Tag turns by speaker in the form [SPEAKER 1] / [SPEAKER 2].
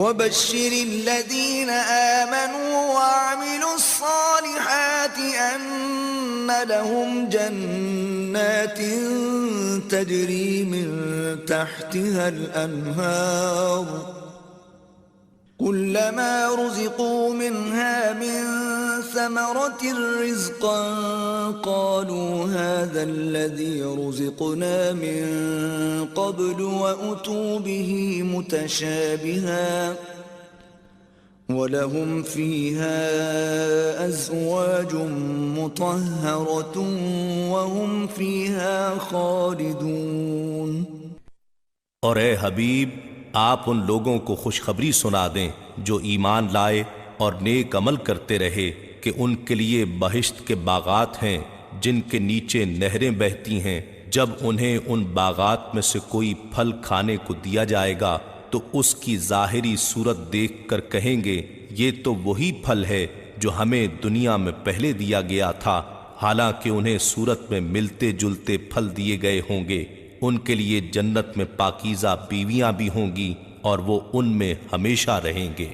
[SPEAKER 1] वबश्शिरिल्लज़ीन आमनू वअमिलुस्सालिहाति अन्न लहुम जन्नातिन तजरी मिन तहतिहल अन्हार कुल्लमा रुज़िक़ू मिन्हा मिन समरतिर रिज़्क़न क़ालू हाज़ाल्लज़ी रुज़िक़ना मिन क़ब्लु वअतू बिही मुतशाबिहा वलहुम फ़ीहा अज़वाजुम मुतहहरतुन वहुम फ़ीहा ख़ालिदून।
[SPEAKER 2] और ए हबीब, आप उन लोगों को खुशखबरी सुना दें जो ईमान लाए और नेक अमल करते रहे कि उनके लिए बहिश्त के बागात हैं जिनके नीचे नहरें बहती हैं। जब उन्हें उन बागात में से कोई फल खाने को दिया जाएगा तो उसकी ज़ाहिरी सूरत देखकर कहेंगे ये तो वही फल है जो हमें दुनिया में पहले दिया गया था, हालांकि उन्हें सूरत में मिलते जुलते फल दिए गए होंगे। उनके लिए जन्नत में पाकीज़ा बीवियां भी होंगी और वो उनमें हमेशा रहेंगे।